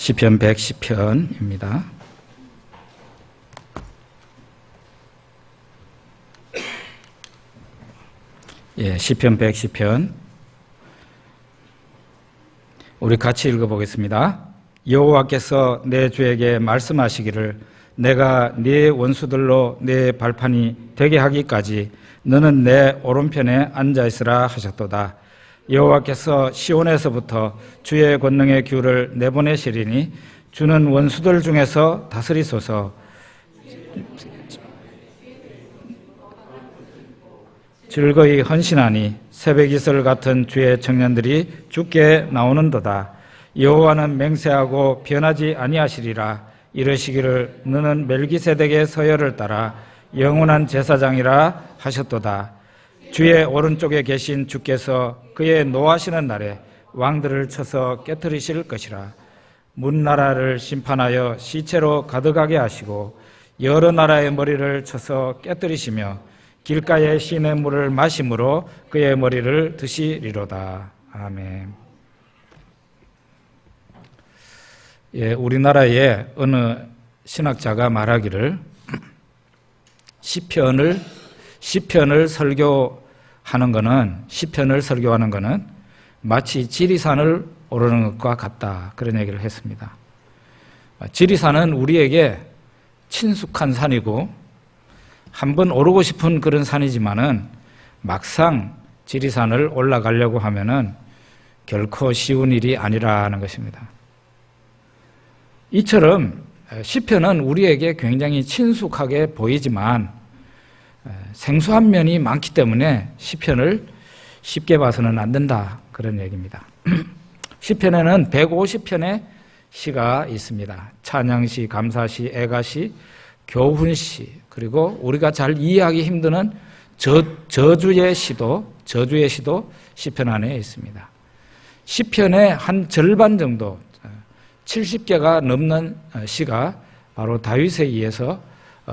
시편 110편입니다. 시편 110편 우리 같이 읽어보겠습니다. 여호와께서 내 주에게 말씀하시기를 내가 네 원수들로 네 발판이 되게 하기까지 너는 내 오른편에 앉아있으라 하셨도다. 여호와께서 시온에서부터 주의 권능의 규를 내보내시리니 주는 원수들 중에서 다스리소서. 즐거이 헌신하니 새벽이슬 같은 주의 청년들이 주께 나오는도다. 여호와는 맹세하고 변하지 아니하시리라. 이르시기를 너는 멜기세덱의 서열을 따라 영원한 제사장이라 하셨도다. 주의 오른쪽에 계신 주께서 그의 노하시는 날에 왕들을 쳐서 깨뜨리실 것이라. 문나라를 심판하여 시체로 가득하게 하시고 여러 나라의 머리를 쳐서 깨뜨리시며 길가의 시냇물을 마심으로 그의 머리를 드시리로다. 아멘. 우리나라의 어느 신학자가 말하기를 시편을 설교하는 것은 마치 지리산을 오르는 것과 같다. 그런 얘기를 했습니다. 지리산은 우리에게 친숙한 산이고 한번 오르고 싶은 그런 산이지만은 막상 지리산을 올라가려고 하면은 결코 쉬운 일이 아니라는 것입니다. 이처럼 시편은 우리에게 굉장히 친숙하게 보이지만 생소한 면이 많기 때문에 시편을 쉽게 봐서는 안 된다. 그런 얘기입니다. 시편에는 150편의 시가 있습니다. 찬양시, 감사시, 애가시, 교훈시, 그리고 우리가 잘 이해하기 힘든 저주의 시도 시편 안에 있습니다. 시편의 한 절반 정도 70개가 넘는 시가 바로 다윗에 의해서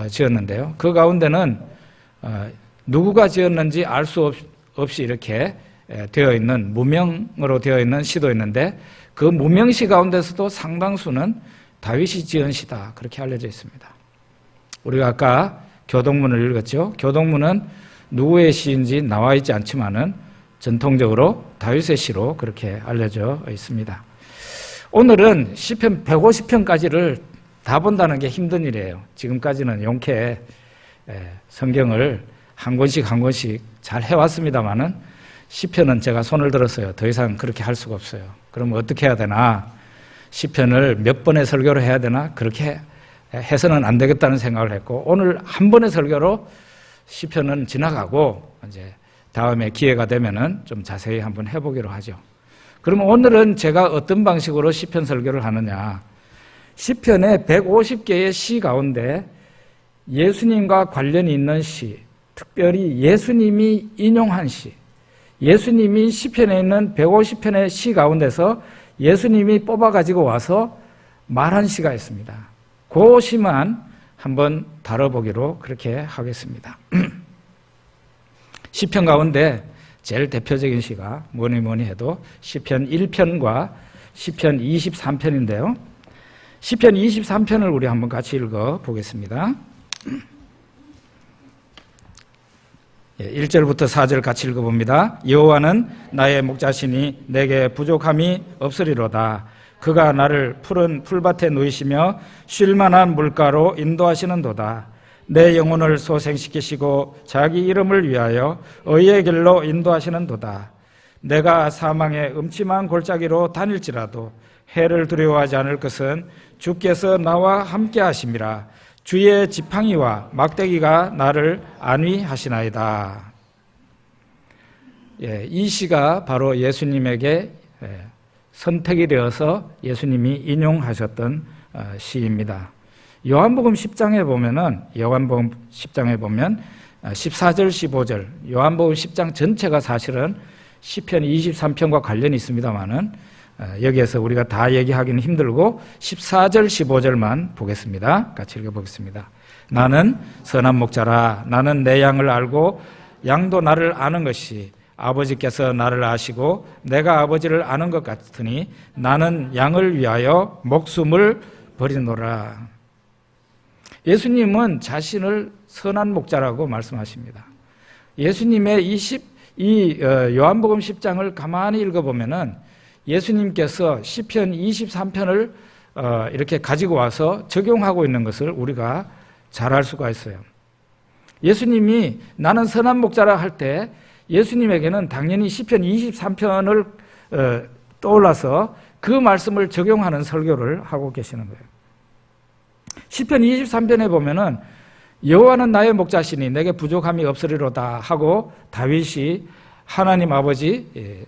지었는데요. 그 가운데는 누구가 지었는지 알 수 없이 이렇게 되어 있는 무명으로 되어 있는 시도 있는데 그 무명시 가운데서도 상당수는 다윗이 지은 시다. 그렇게 알려져 있습니다. 우리가 아까 교동문을 읽었죠. 교동문은 누구의 시인지 나와 있지 않지만은 전통적으로 다윗의 시로 그렇게 알려져 있습니다. 오늘은 시편 150편까지를 다 본다는 게 힘든 일이에요. 지금까지는 용케 성경을 한 권씩 잘 해왔습니다만은 시편은 제가 손을 들었어요. 더 이상 그렇게 할 수가 없어요. 그러면 어떻게 해야 되나? 시편을 몇 번의 설교를 해야 되나? 그렇게 해서는 안 되겠다는 생각을 했고 오늘 한 번의 설교로 시편은 지나가고 이제 다음에 기회가 되면은 좀 자세히 한번 해보기로 하죠. 그러면 오늘은 제가 어떤 방식으로 시편 설교를 하느냐? 시편의 150개의 시 가운데 예수님과 관련이 있는 시, 특별히 예수님이 인용한 시, 예수님이 시편에 있는 150편의 시 가운데서 예수님이 뽑아가지고 와서 말한 시가 있습니다. 그 시만 한번 다뤄보기로 그렇게 하겠습니다. 시편 가운데 제일 대표적인 시가 뭐니 해도 시편 1편과 시편 23편인데요. 시편 23편을 우리 한번 같이 읽어보겠습니다. 1절부터 4절 같이 읽어봅니다. 여호와는 나의 목자시니 내게 부족함이 없으리로다. 그가 나를 푸른 풀밭에 누이시며 쉴만한 물가로 인도하시는도다. 내 영혼을 소생시키시고 자기 이름을 위하여 의의 길로 인도하시는도다. 내가 사망의 음침한 골짜기로 다닐지라도 해를 두려워하지 않을 것은 주께서 나와 함께 하심이라. 주의 지팡이와 막대기가 나를 안위하시나이다. 이 시가 바로 예수님에게 선택이 되어서 예수님이 인용하셨던 시입니다. 요한복음 10장에 보면 14절, 15절, 요한복음 10장 전체가 사실은 시편 23편과 관련이 있습니다만은 여기에서 우리가 다 얘기하기는 힘들고 14절, 15절만 보겠습니다. 같이 읽어보겠습니다. 나는 선한 목자라. 나는 내 양을 알고 양도 나를 아는 것이 아버지께서 나를 아시고 내가 아버지를 아는 것 같으니 나는 양을 위하여 목숨을 버리노라. 예수님은 자신을 선한 목자라고 말씀하십니다. 예수님의 요한복음 10장을 가만히 읽어보면은 예수님께서 시편 23편을 이렇게 가지고 와서 적용하고 있는 것을 우리가 잘 알 수가 있어요. 예수님이 나는 선한 목자라 할 때 예수님에게는 당연히 시편 23편을 떠올라서 그 말씀을 적용하는 설교를 하고 계시는 거예요. 시편 23편에 보면은 여호와는 나의 목자시니 내게 부족함이 없으리로다 하고 다윗이 하나님 아버지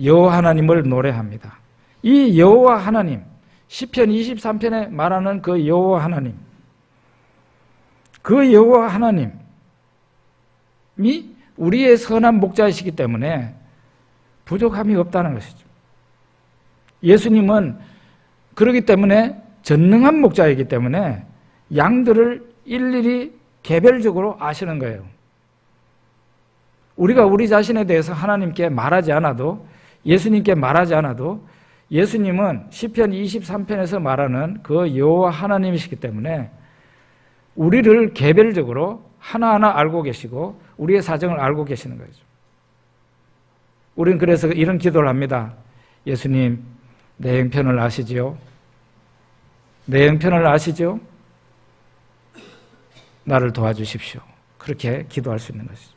여호와 하나님을 노래합니다. 이 여호와 하나님, 시편 23편에 말하는 그 여호와 하나님, 그 여호와 하나님이 우리의 선한 목자이시기 때문에 부족함이 없다는 것이죠. 예수님은 그렇기 때문에 전능한 목자이기 때문에 양들을 일일이 개별적으로 아시는 거예요. 우리가 우리 자신에 대해서 하나님께 말하지 않아도, 예수님께 말하지 않아도 예수님은 시편 23편에서 말하는 그 여호와 하나님이시기 때문에 우리를 개별적으로 하나하나 알고 계시고 우리의 사정을 알고 계시는 거죠. 우리는 그래서 이런 기도를 합니다. 예수님, 내 형편을 아시지요? 내 형편을 아시죠? 나를 도와주십시오. 그렇게 기도할 수 있는 것이죠.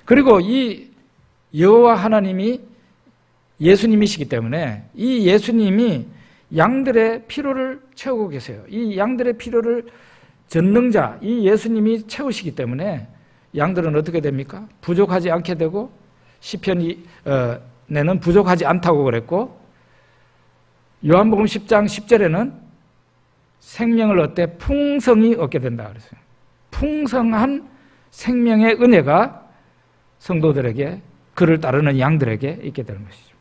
그리고 이 여호와 하나님이 예수님이시기 때문에 이 예수님이 양들의 필요를 채우고 계세요. 이 양들의 필요를 전능자, 이 예수님이 채우시기 때문에 양들은 어떻게 됩니까? 부족하지 않게 되고, 시편에는 부족하지 않다고 그랬고, 요한복음 10장 10절에는 생명을 얻되 풍성히 얻게 된다 그랬어요. 풍성한 생명의 은혜가 성도들에게, 그를 따르는 양들에게 있게 되는 것이죠.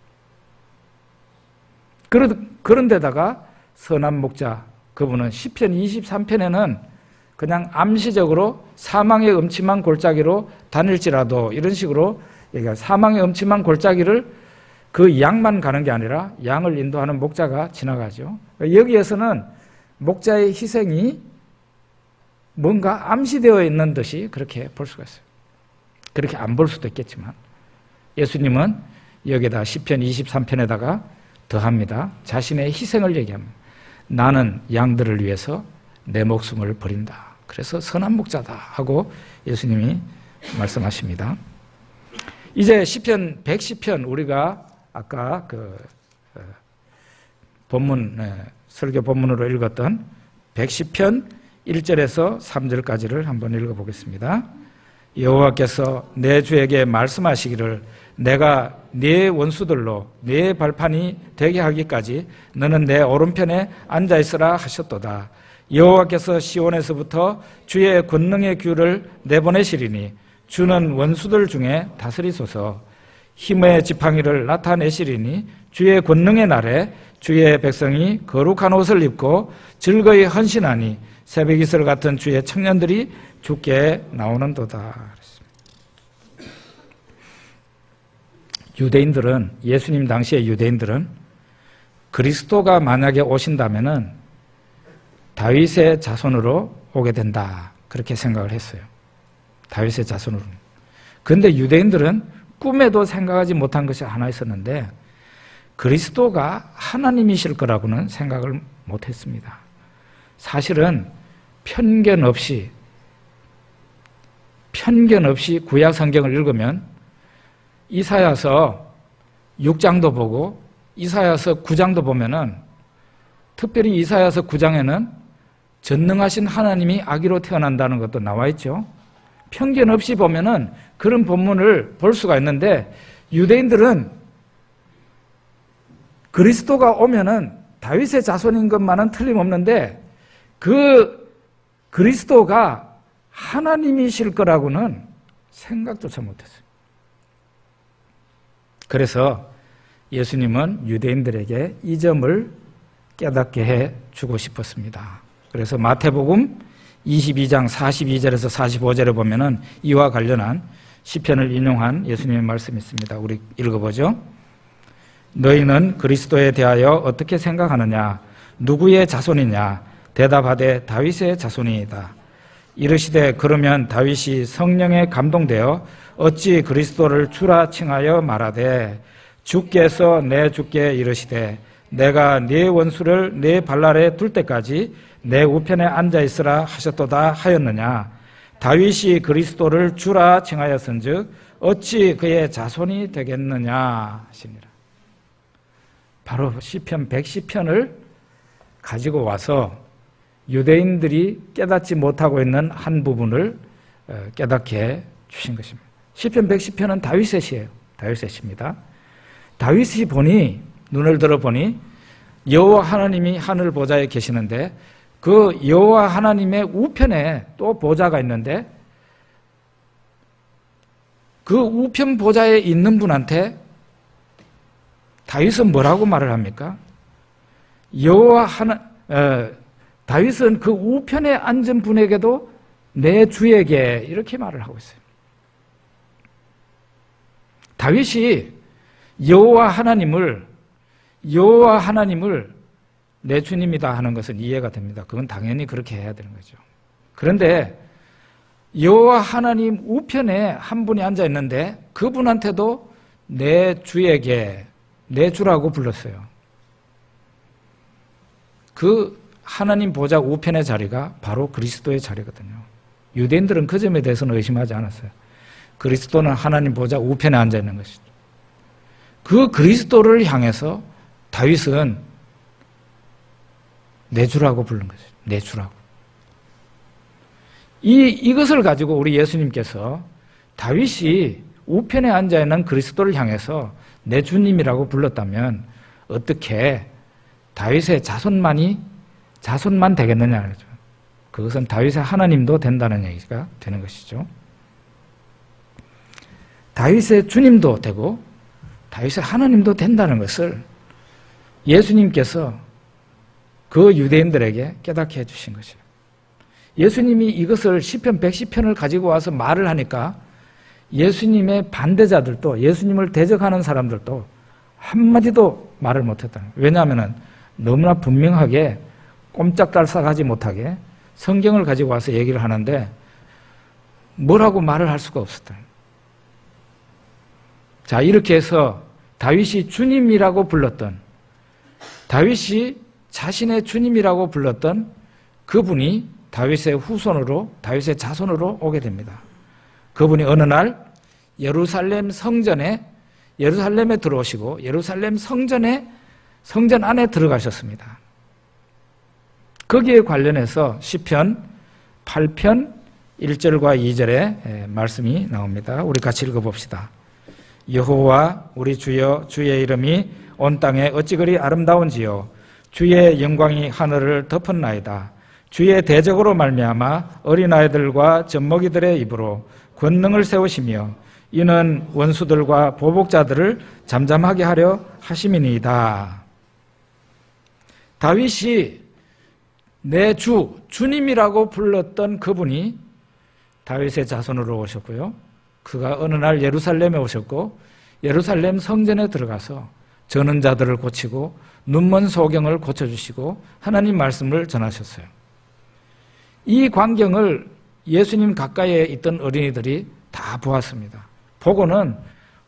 그런데다가 선한 목자, 그분은 시편 23편에는 그냥 암시적으로 사망의 음침한 골짜기로 다닐지라도, 이런 식으로 얘기해요. 사망의 음침한 골짜기를 그 양만 가는 게 아니라 양을 인도하는 목자가 지나가죠. 여기에서는 목자의 희생이 뭔가 암시되어 있는 듯이 그렇게 볼 수가 있어요. 그렇게 안 볼 수도 있겠지만 예수님은 여기에다 시편 23편에다가 더합니다. 자신의 희생을 얘기합니다. 나는 양들을 위해서 내 목숨을 버린다. 그래서 선한 목자다 하고 예수님이 말씀하십니다. 이제 시편 110편, 우리가 아까 그 본문, 설교 본문으로 읽었던 110편 1절에서 3절까지를 한번 읽어보겠습니다. 여호와께서 내 주에게 말씀하시기를 내가 네 원수들로 네 발판이 되게 하기까지 너는 내 오른편에 앉아있으라 하셨도다. 여호와께서 시온에서부터 주의 권능의 규를 내보내시리니 주는 원수들 중에 다스리소서. 힘의 지팡이를 나타내시리니 주의 권능의 날에 주의 백성이 거룩한 옷을 입고 즐거이 헌신하니 새벽 이슬 같은 주의 청년들이 주께 나오는도다. 유대인들은, 예수님 당시의 유대인들은 그리스도가 만약에 오신다면은 다윗의 자손으로 오게 된다, 그렇게 생각을 했어요. 다윗의 자손으로. 그런데 유대인들은 꿈에도 생각하지 못한 것이 하나 있었는데 그리스도가 하나님이실 거라고는 생각을 못했습니다. 사실은 편견 없이 구약 성경을 읽으면 이사야서 6장도 보고 이사야서 9장도 보면은, 특별히 이사야서 9장에는 전능하신 하나님이 아기로 태어난다는 것도 나와 있죠. 편견 없이 보면은 그런 본문을 볼 수가 있는데, 유대인들은 그리스도가 오면은 다윗의 자손인 것만은 틀림없는데 그 그리스도가 하나님이실 거라고는 생각조차 못했어요. 그래서 예수님은 유대인들에게 이 점을 깨닫게 해 주고 싶었습니다. 그래서 마태복음 22장 42절에서 45절에 보면은 이와 관련한 시편을 인용한 예수님의 말씀이 있습니다. 우리 읽어보죠. 너희는 그리스도에 대하여 어떻게 생각하느냐? 누구의 자손이냐? 대답하되 다윗의 자손이다. 이르시되 그러면 다윗이 성령에 감동되어 어찌 그리스도를 주라 칭하여 말하되 주께서 내 주께 이르시되 내가 네 원수를 네 발 아래 둘 때까지 내 우편에 앉아 있으라 하셨도다 하였느냐? 다윗이 그리스도를 주라 칭하였은즉 어찌 그의 자손이 되겠느냐 하시니라. 바로 시편 110편을 가지고 와서 유대인들이 깨닫지 못하고 있는 한 부분을 깨닫게 주신 것입니다. 시편 110편은 다윗의 시예요. 다윗의 시입니다. 다윗이 보니, 눈을 들어보니 여호와 하나님이 하늘 보좌에 계시는데 그 여호와 하나님의 우편에 또 보좌가 있는데 그 우편 보좌에 있는 분한테 다윗은 뭐라고 말을 합니까? 다윗은 그 우편에 앉은 분에게도 내 주에게 이렇게 말을 하고 있어요. 다윗이 여호와 하나님을 내 주님이다 하는 것은 이해가 됩니다. 그건 당연히 그렇게 해야 되는 거죠. 그런데 여호와 하나님 우편에 한 분이 앉아 있는데 그분한테도 내 주에게 내 주라고 불렀어요. 그 하나님 보좌 우편의 자리가 바로 그리스도의 자리거든요. 유대인들은 그 점에 대해서는 의심하지 않았어요. 그리스도는 하나님 보좌 우편에 앉아 있는 것이죠. 그 그리스도를 향해서 다윗은 내 주라고 부른 거죠. 내 주라고. 이것을 가지고 우리 예수님께서 다윗이 우편에 앉아 있는 그리스도를 향해서 내 주님이라고 불렀다면 어떻게 다윗의 자손만 되겠느냐. 그것은 다윗의 하나님도 된다는 얘기가 되는 것이죠. 다윗의 주님도 되고 다윗의 하나님도 된다는 것을 예수님께서 그 유대인들에게 깨닫게 해주신 것이에요. 예수님이 이것을 시편 110편을 가지고 와서 말을 하니까 예수님의 반대자들도 예수님을 대적하는 사람들도 한마디도 말을 못했다는 거예요. 왜냐하면 너무나 분명하게 꼼짝달싹하지 못하게 성경을 가지고 와서 얘기를 하는데 뭐라고 말을 할 수가 없었다. 자, 이렇게 해서 다윗이 주님이라고 불렀던, 다윗이 자신의 주님이라고 불렀던 그분이 다윗의 후손으로, 다윗의 자손으로 오게 됩니다. 그분이 어느 날 예루살렘 성전에 들어오시고 예루살렘 성전 안에 들어가셨습니다. 거기에 관련해서 시편 8편 1절과 2절에 말씀이 나옵니다. 우리 같이 읽어봅시다. 여호와 우리 주여, 주의 이름이 온 땅에 어찌 그리 아름다운지요. 주의 영광이 하늘을 덮었나이다. 주의 대적으로 말미암아 어린아이들과 젖먹이들의 입으로 권능을 세우시며 이는 원수들과 보복자들을 잠잠하게 하려 하심이니이다. 다윗이 내 주님이라고 불렀던 그분이 다윗의 자손으로 오셨고요. 그가 어느 날 예루살렘에 오셨고 예루살렘 성전에 들어가서 저는 자들을 고치고 눈먼 소경을 고쳐주시고 하나님 말씀을 전하셨어요. 이 광경을 예수님 가까이에 있던 어린이들이 다 보았습니다. 보고는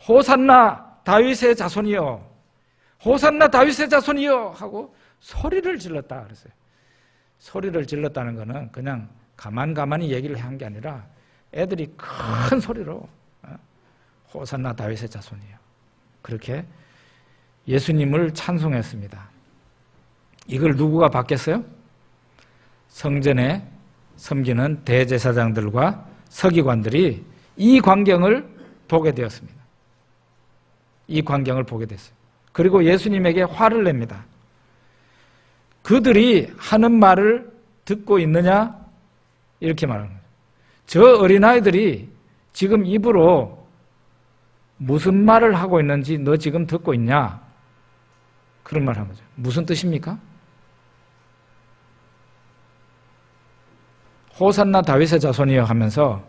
호산나 다윗의 자손이여, 호산나 다윗의 자손이여 하고 소리를 질렀다 그랬어요. 소리를 질렀다는 것은 그냥 가만히 얘기를 한 게 아니라 애들이 큰 소리로 호산나 다윗의 자손이여 그렇게 예수님을 찬송했습니다. 이걸 누구가 받겠어요? 성전에 섬기는 대제사장들과 서기관들이 이 광경을 보게 되었습니다. 이 광경을 보게 됐어요. 그리고 예수님에게 화를 냅니다. 그들이 하는 말을 듣고 있느냐? 이렇게 말하는 거예요. 저 어린아이들이 지금 입으로 무슨 말을 하고 있는지 너 지금 듣고 있냐? 그런 말을 한 거죠. 무슨 뜻입니까? 호산나 다윗의 자손이여 하면서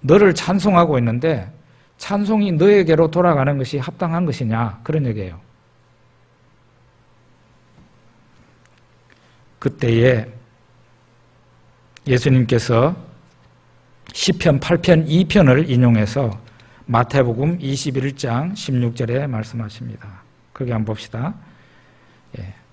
너를 찬송하고 있는데 찬송이 너에게로 돌아가는 것이 합당한 것이냐, 그런 얘기예요. 그때에 예수님께서 시편 8편 2편을 인용해서 마태복음 21장 16절에 말씀하십니다. 거기 한번 봅시다.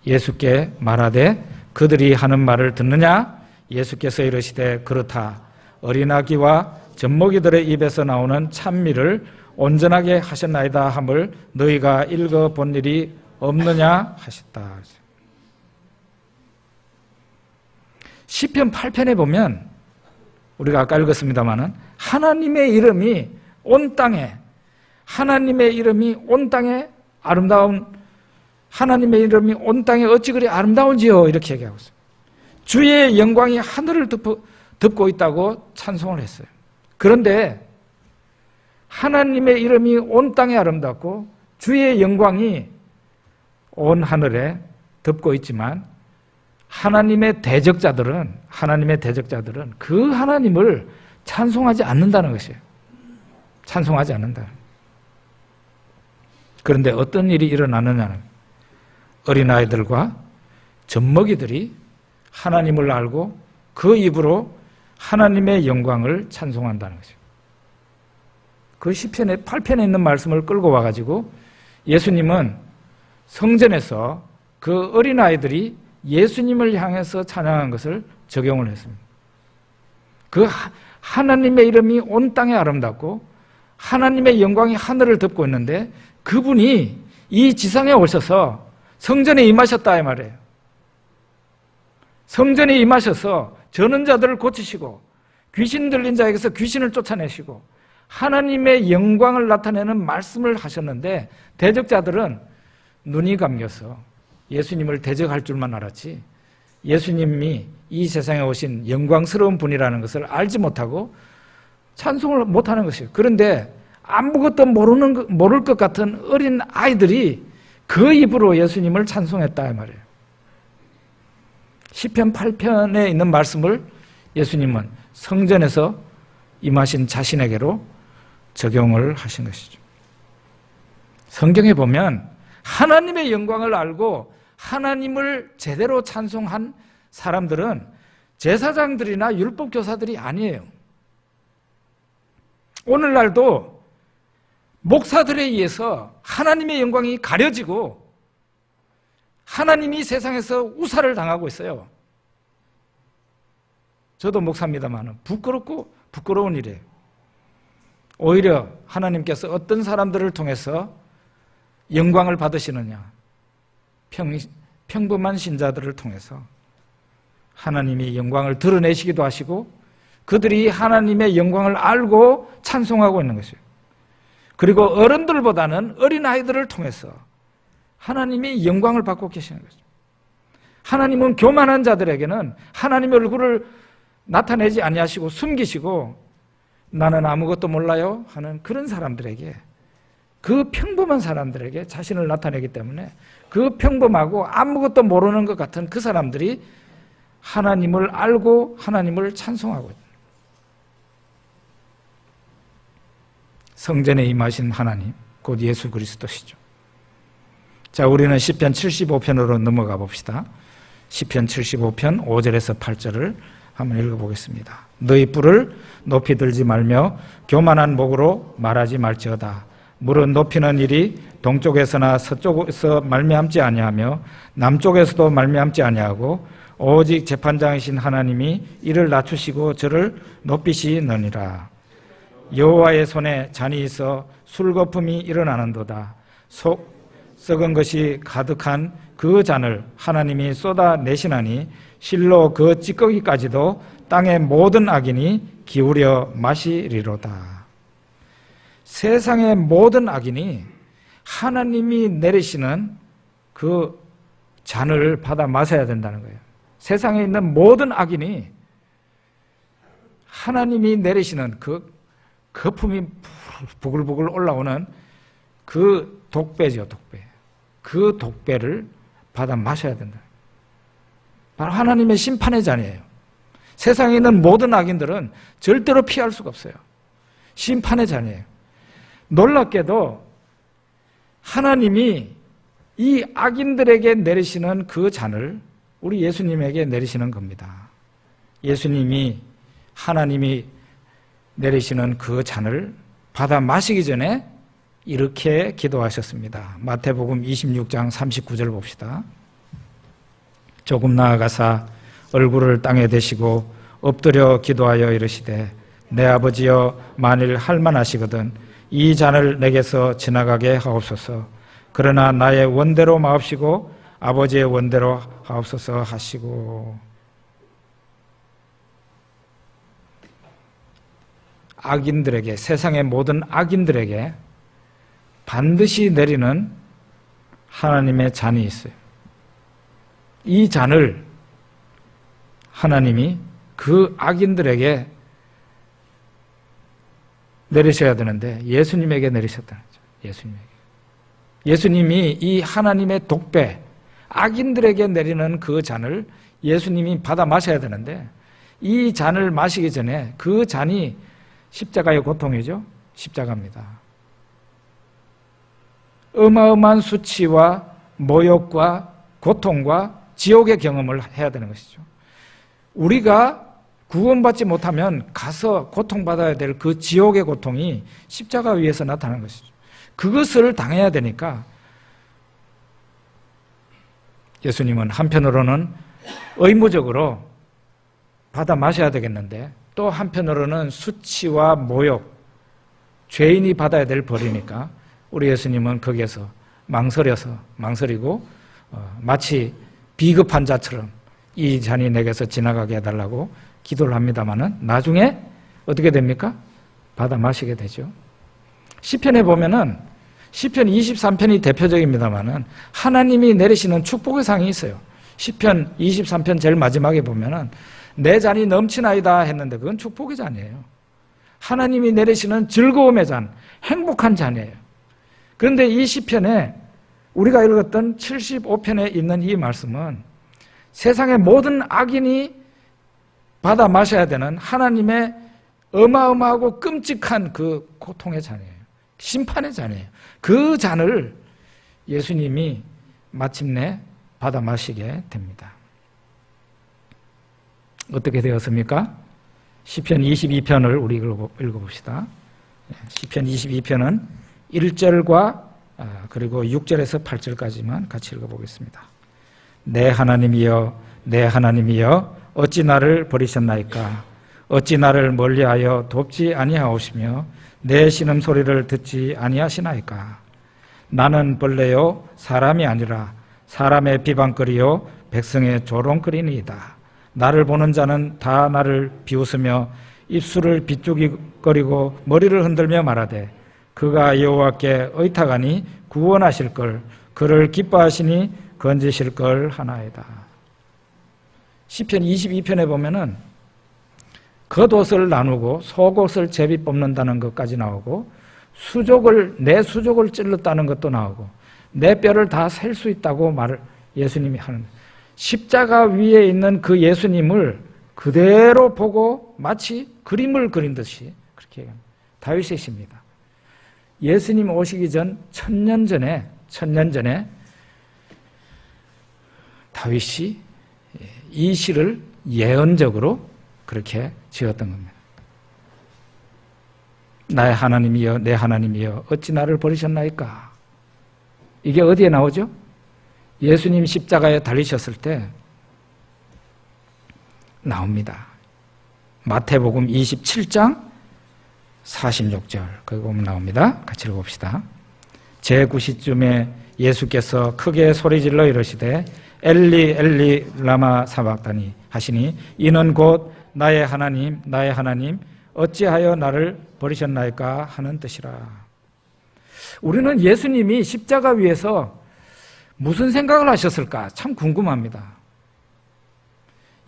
예수께 말하되 그들이 하는 말을 듣느냐? 예수께서 이르시되 그렇다. 어린아기와 젖먹이들의 입에서 나오는 찬미를 온전하게 하셨나이다 함을 너희가 읽어본 일이 없느냐 하셨다. 시편 8편에 보면 우리가 아까 읽었습니다마는 하나님의 이름이 온 땅에, 하나님의 이름이 온 땅에 아름다운, 하나님의 이름이 온 땅에 어찌 그리 아름다운지요, 이렇게 얘기하고 있어요. 주의 영광이 하늘을 덮고 있다고 찬송을 했어요. 그런데 하나님의 이름이 온 땅에 아름답고 주의 영광이 온 하늘에 덮고 있지만 하나님의 대적자들은 그 하나님을 찬송하지 않는다는 것이에요. 찬송하지 않는다. 그런데 어떤 일이 일어나느냐는 어린아이들과 젖먹이들이 하나님을 알고 그 입으로 하나님의 영광을 찬송한다는 것이에요. 그 시편의 8편에 있는 말씀을 끌고 와가지고 예수님은 성전에서 그 어린아이들이 예수님을 향해서 찬양한 것을 적용을 했습니다. 그 하나님의 이름이 온 땅에 아름답고 하나님의 영광이 하늘을 덮고 있는데 그분이 이 지상에 오셔서 성전에 임하셨다 이 말이에요. 성전에 임하셔서 저는 자들을 고치시고 귀신 들린 자에게서 귀신을 쫓아내시고 하나님의 영광을 나타내는 말씀을 하셨는데 대적자들은 눈이 감겨서 예수님을 대적할 줄만 알았지 예수님이 이 세상에 오신 영광스러운 분이라는 것을 알지 못하고 찬송을 못하는 것이에요. 그런데 아무것도 모를 것 같은 어린 아이들이 그 입으로 예수님을 찬송했다 이 말이에요. 시편 8편에 있는 말씀을 예수님은 성전에서 임하신 자신에게로 적용을 하신 것이죠. 성경에 보면 하나님의 영광을 알고 하나님을 제대로 찬송한 사람들은 제사장들이나 율법교사들이 아니에요. 오늘날도 목사들에 의해서 하나님의 영광이 가려지고 하나님이 세상에서 우사를 당하고 있어요. 저도 목사입니다만 부끄럽고 부끄러운 일이에요. 오히려 하나님께서 어떤 사람들을 통해서 영광을 받으시느냐, 평범한 신자들을 통해서 하나님이 영광을 드러내시기도 하시고 그들이 하나님의 영광을 알고 찬송하고 있는 것이에요. 그리고 어른들보다는 어린아이들을 통해서 하나님이 영광을 받고 계시는 거죠. 하나님은 교만한 자들에게는 하나님의 얼굴을 나타내지 아니하시고 숨기시고 나는 아무것도 몰라요 하는 그런 사람들에게, 그 평범한 사람들에게 자신을 나타내기 때문에 그 평범하고 아무것도 모르는 것 같은 그 사람들이 하나님을 알고 하나님을 찬송하고 있다. 성전에 임하신 하나님, 곧 예수 그리스도시죠. 자, 우리는 시편 75편으로 넘어가 봅시다. 시편 75편 5절에서 8절을 한번 읽어보겠습니다. 너희 뿔을 높이 들지 말며 교만한 목으로 말하지 말지어다. 물은 높이는 일이 동쪽에서나 서쪽에서 말미암지 아니하며 남쪽에서도 말미암지 아니하고 오직 재판장이신 하나님이 이를 낮추시고 저를 높이시느니라. 여호와의 손에 잔이 있어 술거품이 일어나는도다. 속 썩은 것이 가득한 그 잔을 하나님이 쏟아내시나니 실로 그 찌꺼기까지도 땅의 모든 악인이 기울여 마시리로다. 세상의 모든 악인이 하나님이 내리시는 그 잔을 받아 마셔야 된다는 거예요. 세상에 있는 모든 악인이 하나님이 내리시는 그 거품이 부글부글 올라오는 그 독배죠, 독배. 그 독배를 받아 마셔야 된다. 바로 하나님의 심판의 잔이에요. 세상에 있는 모든 악인들은 절대로 피할 수가 없어요. 심판의 잔이에요. 놀랍게도 하나님이 이 악인들에게 내리시는 그 잔을 우리 예수님에게 내리시는 겁니다. 예수님이 하나님이 내리시는 그 잔을 받아 마시기 전에 이렇게 기도하셨습니다. 마태복음 26장 39절 봅시다. 조금 나아가사 얼굴을 땅에 대시고 엎드려 기도하여 이르시되 내 아버지여 만일 할만하시거든 이 잔을 내게서 지나가게 하옵소서. 그러나 나의 원대로 마옵시고 아버지의 원대로 하옵소서 하시고. 악인들에게, 세상의 모든 악인들에게 반드시 내리는 하나님의 잔이 있어요. 이 잔을 하나님이 그 악인들에게 내리셔야 되는데 예수님에게 내리셨다는 거죠. 예수님에게. 예수님이 이 하나님의 독배, 악인들에게 내리는 그 잔을 예수님이 받아 마셔야 되는데 이 잔을 마시기 전에 그 잔이 십자가의 고통이죠. 십자가입니다. 어마어마한 수치와 모욕과 고통과 지옥의 경험을 해야 되는 것이죠. 우리가 구원받지 못하면 가서 고통받아야 될 그 지옥의 고통이 십자가 위에서 나타나는 것이죠. 그것을 당해야 되니까 예수님은 한편으로는 의무적으로 받아 마셔야 되겠는데 또 한편으로는 수치와 모욕, 죄인이 받아야 될 벌이니까 우리 예수님은 거기에서 망설이고 마치 비급한 자처럼 이 잔이 내게서 지나가게 해달라고 기도를 합니다마는 나중에 어떻게 됩니까? 받아 마시게 되죠. 시편에 보면은 시편 23편이 대표적입니다마는 하나님이 내리시는 축복의 상이 있어요. 시편 23편 제일 마지막에 보면은 내 잔이 넘치나이다 했는데 그건 축복의 잔이에요. 하나님이 내리시는 즐거움의 잔, 행복한 잔이에요. 그런데 이 시편에 우리가 읽었던 75편에 있는 이 말씀은 세상의 모든 악인이 받아 마셔야 되는 하나님의 어마어마하고 끔찍한 그 고통의 잔이에요. 심판의 잔이에요. 그 잔을 예수님이 마침내 받아 마시게 됩니다. 어떻게 되었습니까? 시편 22편을 우리 읽어봅시다. 시편 22편은 1절과 그리고 6절에서 8절까지만 같이 읽어보겠습니다. 내 하나님이여 내 하나님이여 어찌 나를 버리셨나이까? 어찌 나를 멀리하여 돕지 아니하오시며 내 신음소리를 듣지 아니하시나이까? 나는 벌레요 사람이 아니라 사람의 비방거리요 백성의 조롱거리니이다. 나를 보는 자는 다 나를 비웃으며 입술을 비쪽이거리고 머리를 흔들며 말하되 그가 여호와께 의탁하니 구원하실 걸 그를 기뻐하시니 건지실 걸 하나이다. 시편 22편에 보면은 겉옷을 나누고 속옷을 제비 뽑는다는 것까지 나오고 내 수족을 찔렀다는 것도 나오고 내 뼈를 다 셀 수 있다고 말을 예수님이 하는 십자가 위에 있는 그 예수님을 그대로 보고 마치 그림을 그린 듯이 그렇게 얘기합니다. 다윗의 시입니다. 예수님 오시기 전 1000년 전에 다윗이 이 시를 예언적으로 그렇게 지었던 겁니다. 나의 하나님이여 내 하나님이여 어찌 나를 버리셨나이까? 이게 어디에 나오죠? 예수님 십자가에 달리셨을 때 나옵니다. 마태복음 27장 46절 거기 보면 나옵니다. 같이 읽어봅시다. 제9시쯤에 예수께서 크게 소리질러 이르시되 엘리 엘리 라마 사박다니 하시니 이는 곧 나의 하나님 나의 하나님 어찌하여 나를 버리셨나이까 하는 뜻이라. 우리는 예수님이 십자가 위에서 무슨 생각을 하셨을까 참 궁금합니다.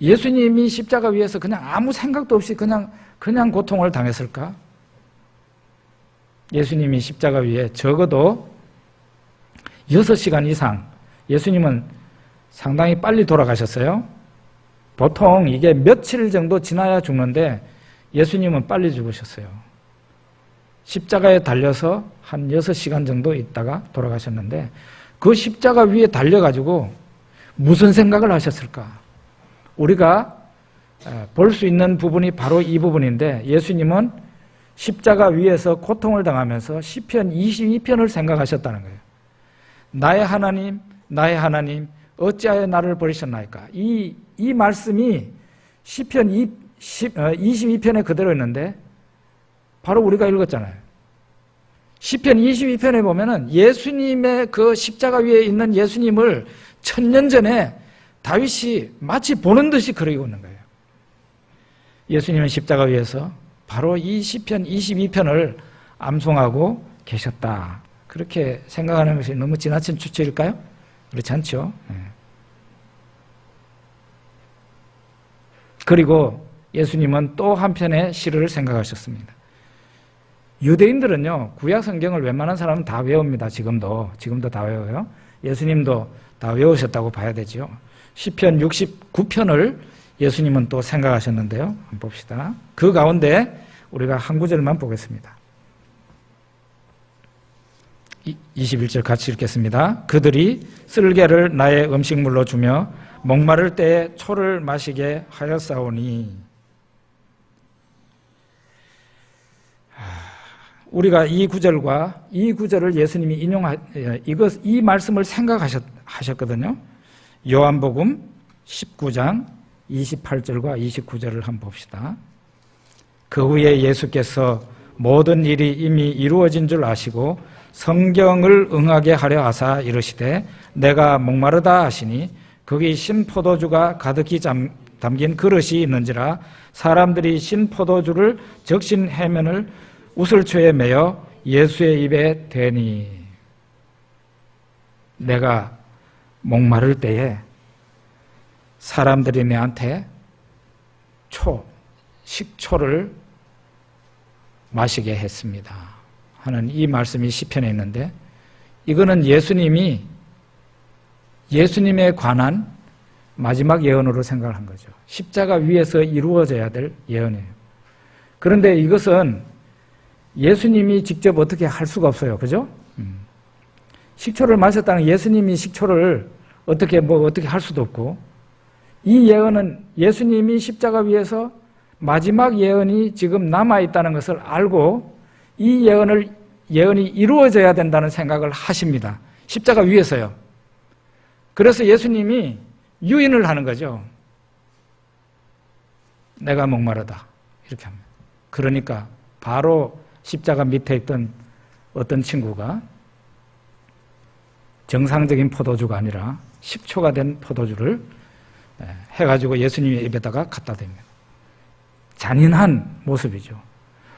예수님이 십자가 위에서 그냥 아무 생각도 없이 그냥 고통을 당했을까? 예수님이 십자가 위에 적어도 6시간 이상, 예수님은 상당히 빨리 돌아가셨어요. 보통 이게 며칠 정도 지나야 죽는데 예수님은 빨리 죽으셨어요. 십자가에 달려서 한 6시간 정도 있다가 돌아가셨는데 그 십자가 위에 달려가지고 무슨 생각을 하셨을까? 우리가 볼 수 있는 부분이 바로 이 부분인데 예수님은 십자가 위에서 고통을 당하면서 시편 22편을 생각하셨다는 거예요. 나의 하나님, 나의 하나님, 어찌하여 나를 버리셨나이까? 이 말씀이 시편 22편에 그대로 있는데 바로 우리가 읽었잖아요. 시편 22편에 보면은 예수님의 그 십자가 위에 있는 예수님을 1000년 전에 다윗이 마치 보는 듯이 그리고 있는 거예요. 예수님은 십자가 위에서 바로 이 시편 22편을 암송하고 계셨다. 그렇게 생각하는 것이 너무 지나친 추측일까요? 그렇지 않죠. 그리고 예수님은 또 한편의 시를 생각하셨습니다. 유대인들은요, 구약 성경을 웬만한 사람은 다 외웁니다. 지금도 다 외워요. 예수님도 다 외우셨다고 봐야 되죠. 시편 69편을 예수님은 또 생각하셨는데요. 한번 봅시다. 그 가운데 우리가 한 구절만 보겠습니다. 21절 같이 읽겠습니다. 그들이 쓸개를 나의 음식물로 주며 목마를 때에 초를 마시게 하였사오니. 우리가 이 구절을 예수님이 이 말씀을 생각하셨거든요. 요한복음 19장 28절과 29절을 한번 봅시다. 그 후에 예수께서 모든 일이 이미 이루어진 줄 아시고 성경을 응하게 하려 하사 이르시되 내가 목마르다 하시니 거기 신 포도주가 가득히 담긴 그릇이 있는지라 사람들이 신 포도주를 적신 해면을 우슬초에 매어 예수의 입에 대니. 내가 목마를 때에 사람들이 내한테 식초를 마시게 했습니다 하는 이 말씀이 시편에 있는데, 이거는 예수님에 관한 마지막 예언으로 생각을 한 거죠. 십자가 위에서 이루어져야 될 예언이에요. 그런데 이것은 예수님이 직접 어떻게 할 수가 없어요. 그죠? 식초를 마셨다는 예수님이 식초를 어떻게 할 수도 없고, 이 예언은 예수님이 십자가 위에서 마지막 예언이 지금 남아있다는 것을 알고 이 예언이 이루어져야 된다는 생각을 하십니다. 십자가 위에서요. 그래서 예수님이 유인을 하는 거죠. 내가 목마르다. 이렇게 합니다. 그러니까 바로 십자가 밑에 있던 어떤 친구가 정상적인 포도주가 아니라 식초가 된 포도주를 해가지고 예수님의 입에다가 갖다 댑니다. 잔인한 모습이죠.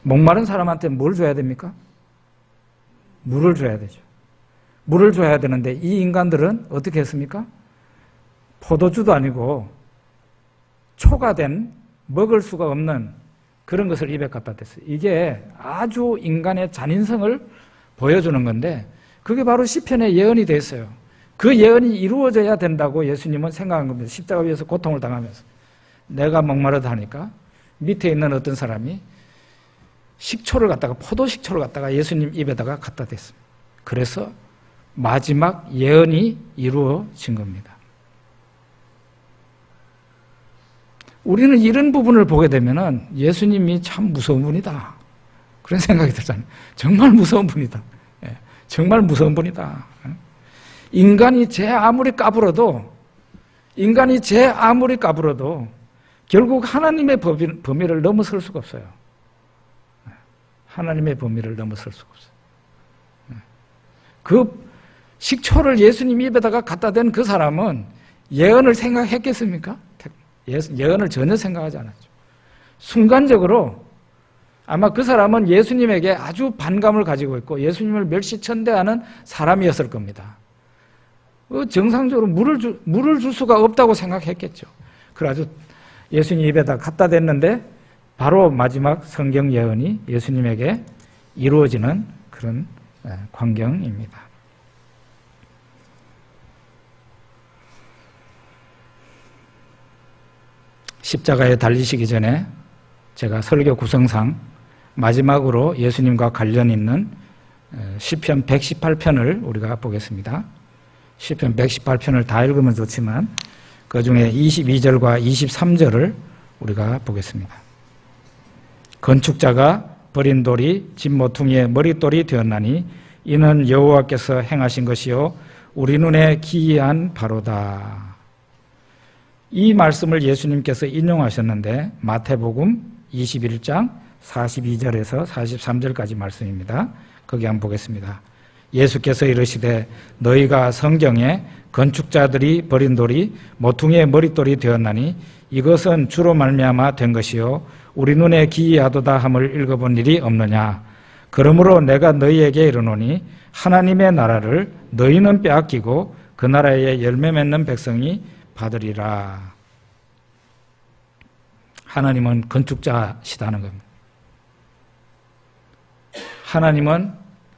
목마른 사람한테 뭘 줘야 됩니까? 물을 줘야 되죠. 물을 줘야 되는데 이 인간들은 어떻게 했습니까? 포도주도 아니고 초가 된 먹을 수가 없는 그런 것을 입에 갖다 댔어요. 이게 아주 인간의 잔인성을 보여주는 건데 그게 바로 시편의 예언이 됐어요. 그 예언이 이루어져야 된다고 예수님은 생각한 겁니다. 십자가 위에서 고통을 당하면서 내가 목마르다 하니까 밑에 있는 어떤 사람이 포도식초를 갖다가 예수님 입에다가 갖다 댔습니다. 그래서 마지막 예언이 이루어진 겁니다. 우리는 이런 부분을 보게 되면은 예수님이 참 무서운 분이다, 그런 생각이 들잖아요. 정말 무서운 분이다. 정말 무서운 분이다. 인간이 제 아무리 까불어도 결국 하나님의 범위를 넘어설 수가 없어요. 하나님의 범위를 넘어설 수가 없어요. 그 식초를 예수님 입에다가 갖다 댄 그 사람은 예언을 생각했겠습니까? 예언을 전혀 생각하지 않았죠. 순간적으로 아마 그 사람은 예수님에게 아주 반감을 가지고 있고 예수님을 멸시천대하는 사람이었을 겁니다. 정상적으로 물을 줄 수가 없다고 생각했겠죠. 그래가지고 예수님 입에다 갖다 댔는데 바로 마지막 성경 예언이 예수님에게 이루어지는 그런 광경입니다. 십자가에 달리시기 전에 제가 설교 구성상 마지막으로 예수님과 관련 있는 시편 118편을 우리가 보겠습니다. 시편 118편을 다 읽으면 좋지만 그 중에 22절과 23절을 우리가 보겠습니다. 건축자가 버린 돌이 집 모퉁이의 머릿돌이 되었나니 이는 여호와께서 행하신 것이요 우리 눈에 기이한 바로다. 이 말씀을 예수님께서 인용하셨는데 마태복음 21장 42절에서 43절까지 말씀입니다. 거기 한번 보겠습니다. 예수께서 이르시되 너희가 성경에 건축자들이 버린 돌이 모퉁이의 머릿돌이 되었나니 이것은 주로 말미암아 된 것이요 우리 눈에 기이하도다 함을 읽어본 일이 없느냐. 그러므로 내가 너희에게 이르노니 하나님의 나라를 너희는 빼앗기고 그 나라에 열매 맺는 백성이 받으리라. 하나님은 건축자시다는 겁니다. 하나님은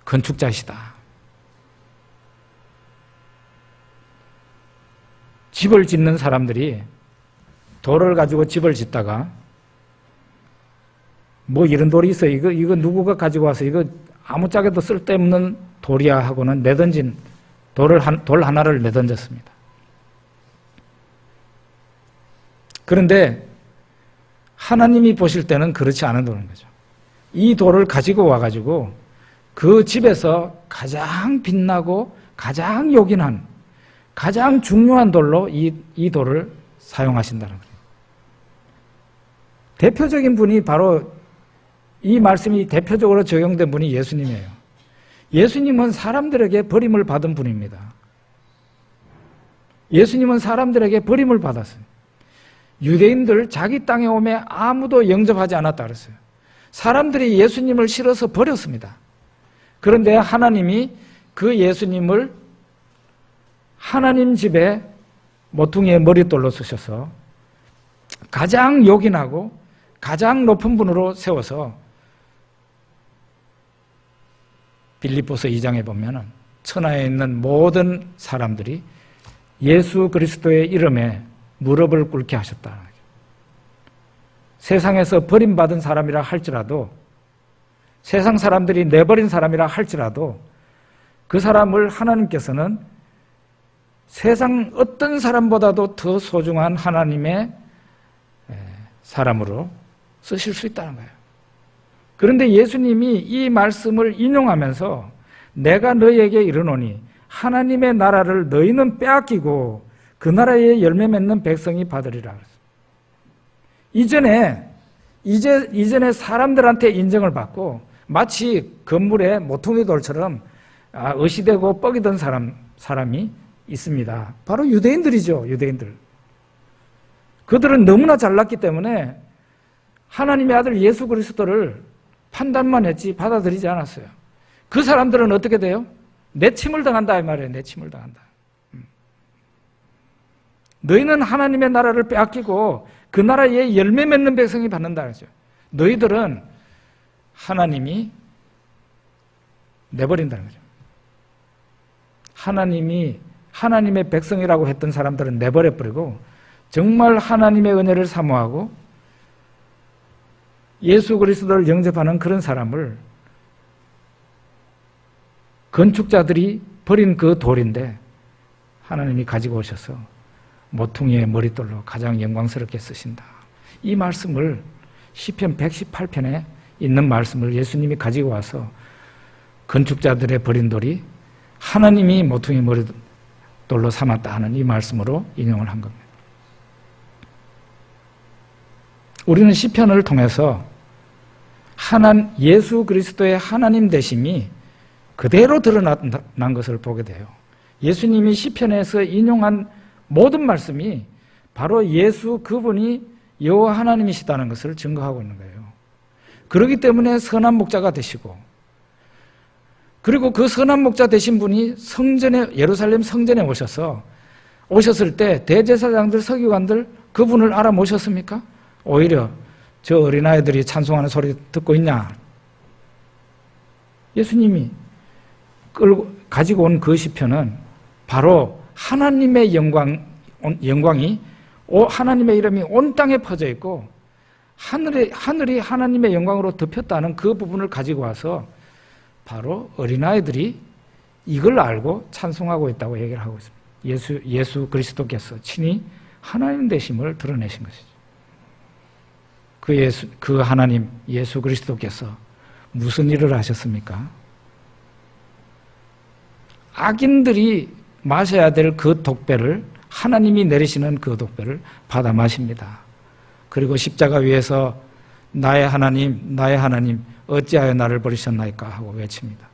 건축자시다. 집을 짓는 사람들이 돌을 가지고 집을 짓다가 뭐 이런 돌이 있어. 이거 누구가 가지고 와서 이거 아무짝에도 쓸데없는 돌이야 하고는 내던진 돌 하나를 내던졌습니다. 그런데 하나님이 보실 때는 그렇지 않은 거죠. 이 돌을 가지고 와가지고 그 집에서 가장 빛나고 가장 요긴한 가장 중요한 돌로 이 돌을 사용하신다는 거예요. 대표적인 분이 바로 이 말씀이 대표적으로 적용된 분이 예수님이에요. 예수님은 사람들에게 버림을 받은 분입니다. 예수님은 사람들에게 버림을 받았어요. 유대인들 자기 땅에 오면 아무도 영접하지 않았다 그랬어요. 사람들이 예수님을 싫어서 버렸습니다. 그런데 하나님이 그 예수님을 하나님 집에 모퉁이의 머릿돌로 쓰셔서 가장 요긴하고 가장 높은 분으로 세워서 빌립보서 2장에 보면 천하에 있는 모든 사람들이 예수 그리스도의 이름에 무릎을 꿇게 하셨다. 세상에서 버림받은 사람이라 할지라도 세상 사람들이 내버린 사람이라 할지라도 그 사람을 하나님께서는 세상 어떤 사람보다도 더 소중한 하나님의 사람으로 쓰실 수 있다는 거예요. 그런데 예수님이 이 말씀을 인용하면서 내가 너희에게 이르노니 하나님의 나라를 너희는 빼앗기고 그 나라에 열매 맺는 백성이 받으리라 그랬어요. 이전에 사람들한테 인정을 받고 마치 건물에 모퉁이 돌처럼 의시되고 뻑이던 사람이 있습니다. 바로 유대인들이죠. 유대인들. 그들은 너무나 잘났기 때문에 하나님의 아들 예수 그리스도를 판단만 했지 받아들이지 않았어요. 그 사람들은 어떻게 돼요? 내침을 당한다 이 말이에요. 내침을 당한다. 너희는 하나님의 나라를 빼앗기고 그 나라에 열매 맺는 백성이 받는다 그러죠. 너희들은 하나님이 내버린다는 거죠. 하나님이 하나님의 백성이라고 했던 사람들은 내버려버리고 정말 하나님의 은혜를 사모하고 예수 그리스도를 영접하는 그런 사람을 건축자들이 버린 그 돌인데 하나님이 가지고 오셔서 모퉁이의 머릿돌로 가장 영광스럽게 쓰신다. 이 말씀을 시편 118편에 있는 말씀을 예수님이 가지고 와서 건축자들의 버린 돌이 하나님이 모퉁이 머릿돌로 삼았다 하는 이 말씀으로 인용을 한 겁니다. 우리는 시편을 통해서 예수 그리스도의 하나님 되심이 그대로 드러난 것을 보게 돼요. 예수님이 시편에서 인용한 모든 말씀이 바로 예수 그분이 여호와 하나님이시다는 것을 증거하고 있는 거예요. 그렇기 때문에 선한 목자가 되시고 그리고 그 선한 목자 되신 분이 예루살렘 성전에 오셨을 때 대제사장들 서기관들 그분을 알아 모셨습니까? 오히려 저 어린아이들이 찬송하는 소리 듣고 있냐? 예수님이 가지고 온 그 시편은 바로 하나님의 영광이 하나님의 이름이 온 땅에 퍼져 있고 하늘이 하나님의 영광으로 덮였다는 그 부분을 가지고 와서 바로 어린아이들이 이걸 알고 찬송하고 있다고 얘기를 하고 있습니다. 예수 그리스도께서 친히 하나님 되심을 드러내신 것이죠. 그 하나님 예수 그리스도께서 무슨 일을 하셨습니까? 악인들이 마셔야 될 그 독배를, 하나님이 내리시는 그 독배를 받아 마십니다. 그리고 십자가 위에서 나의 하나님 어찌하여 나를 버리셨나이까 하고 외칩니다.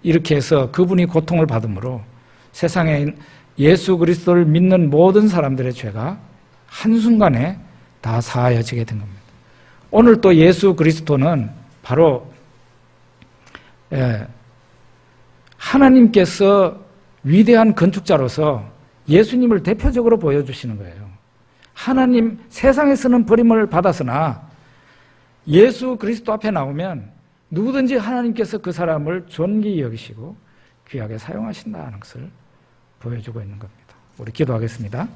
이렇게 해서 그분이 고통을 받음으로 세상에 예수 그리스도를 믿는 모든 사람들의 죄가 한순간에 다 사하여지게 된 겁니다. 오늘 또 예수 그리스도는 바로 하나님께서 위대한 건축자로서 예수님을 대표적으로 보여주시는 거예요. 하나님 세상에서는 버림을 받았으나 예수 그리스도 앞에 나오면 누구든지 하나님께서 그 사람을 존귀히 여기시고 귀하게 사용하신다는 것을 보여주고 있는 겁니다. 우리 기도하겠습니다.